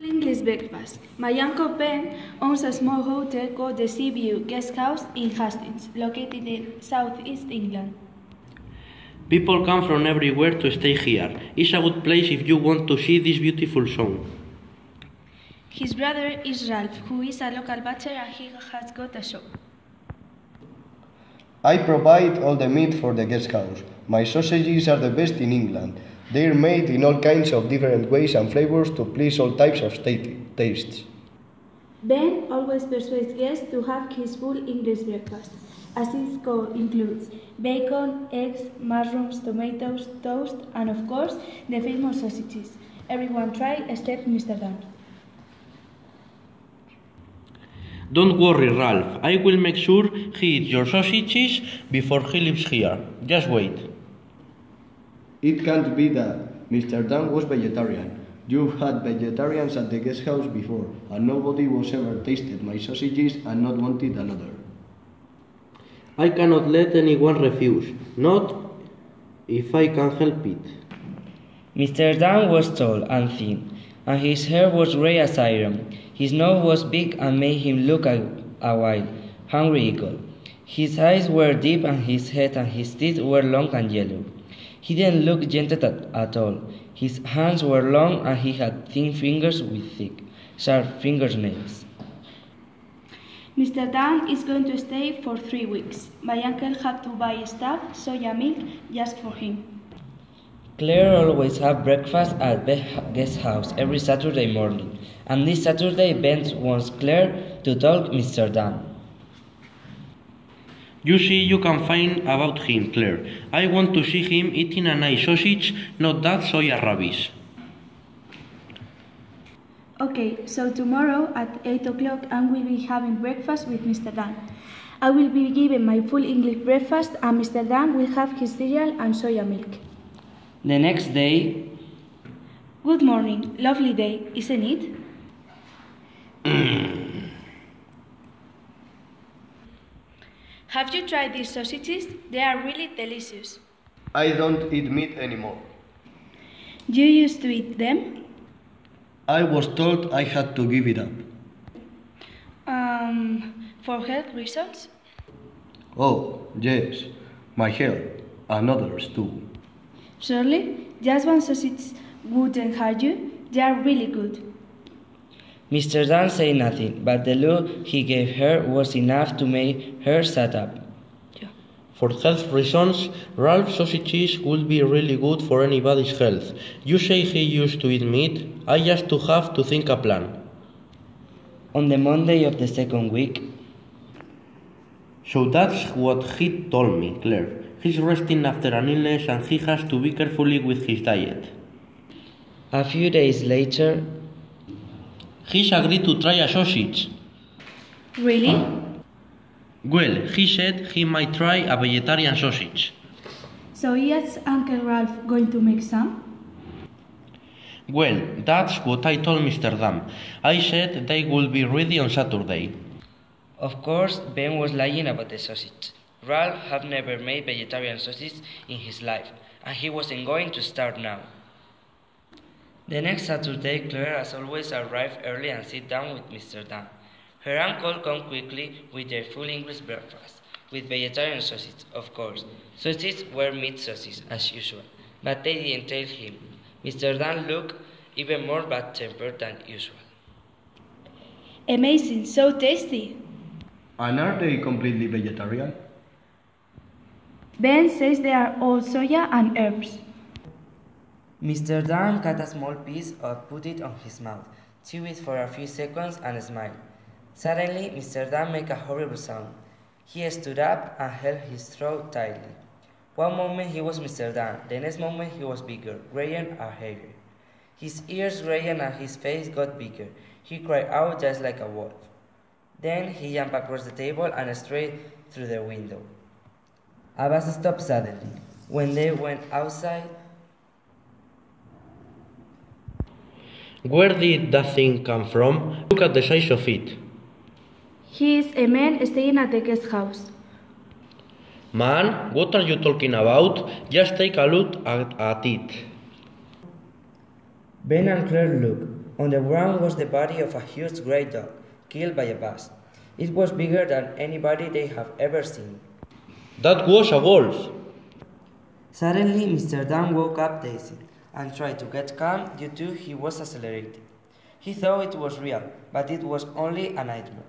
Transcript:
English breakfast. My uncle Ben owns a small hotel called the Seaview Guest House in Hastings, located in southeast England. People come from everywhere to stay here. It's a good place if you want to see this beautiful song. His brother is Ralph, who is a local butcher and he has got a shop. I provide all the meat for the guest house. My sausages are the best in England. They are made in all kinds of different ways and flavors to please all types of tastes. Ben always persuades guests to have his full English breakfast, as it includes bacon, eggs, mushrooms, tomatoes, toast, and of course, the famous sausages. Everyone try except Mr. Dan. Don't worry, Ralph. I will make sure he eats your sausages before he leaves here. Just wait. It can't be that. Mr. Dan was vegetarian. You've had vegetarians at the guest house before, and nobody was ever tasted my sausages and not wanted another. I cannot let anyone refuse, not if I can help it. Mr. Dan was tall and thin, and his hair was grey as iron. His nose was big and made him look a wild, hungry eagle. His eyes were deep and his head and his teeth were long and yellow. He didn't look gentle at all. His hands were long and he had thin fingers with thick, sharp fingernails. Mr. Dan is going to stay for 3 weeks. My uncle had to buy stuff, soya milk, just for him. Claire always had breakfast at the guest house every Saturday morning, and this Saturday Ben wants Claire to talk Mr. Dan. You see, you can find about him, Claire. I want to see him eating a nice sausage, not that soya rubbish. Okay, so tomorrow at 8 o'clock I will be having breakfast with Mr. Dan. I will be given my full English breakfast and Mr. Dan will have his cereal and soya milk. The next day... Good morning, lovely day, isn't it? Have you tried these sausages? They are really delicious. I don't eat meat anymore. You used to eat them? I was told I had to give it up. For health reasons? Oh, yes, my health, and others too. Surely, just one sausage wouldn't hurt you. They are really good. Mr. Dan said nothing, but the look he gave her was enough to make her sit up. For health reasons, Ralph's sausages would be really good for anybody's health. You say he used to eat meat. I just have to think a plan. On the Monday of the second week... So that's what he told me, Claire. He's resting after an illness and he has to be careful with his diet. A few days later... He's agreed to try a sausage. Really? Well, he said he might try a vegetarian sausage. So is Uncle Ralph going to make some? Well, that's what I told Mr. Dan. I said they would be ready on Saturday. Of course, Ben was lying about the sausage. Ralph had never made vegetarian sausage in his life, and he wasn't going to start now. The next Saturday, Claire, as always, arrived early and sat down with Mr. Dan. Her uncle came quickly with their full English breakfast, with vegetarian sausage, of course. Sausages were meat sausage, as usual, but they didn't tell him. Mr. Dan looked even more bad-tempered than usual. Amazing, so tasty. And are they completely vegetarian? Ben says they are all soya and herbs. Mr. Dan cut a small piece and put it on his mouth, chewed it for a few seconds and smiled. Suddenly, Mr. Dan made a horrible sound. He stood up and held his throat tightly. One moment he was Mr. Dan, the next moment he was bigger, grayer and heavier. His ears grayened and his face got bigger. He cried out just like a wolf. Then he jumped across the table and straight through the window. A bus stopped suddenly. When they went outside... Where did that thing come from? Look at the size of it. He is a man staying at the guest house. Man, what are you talking about? Just take a look at it. Ben and Claire looked. On the ground was the body of a huge grey dog, killed by a bus. It was bigger than anybody they have ever seen. That was a wolf. Suddenly, Mr. Dunn woke up dazed and tried to get calm due to he was accelerating. He thought it was real, but it was only a nightmare.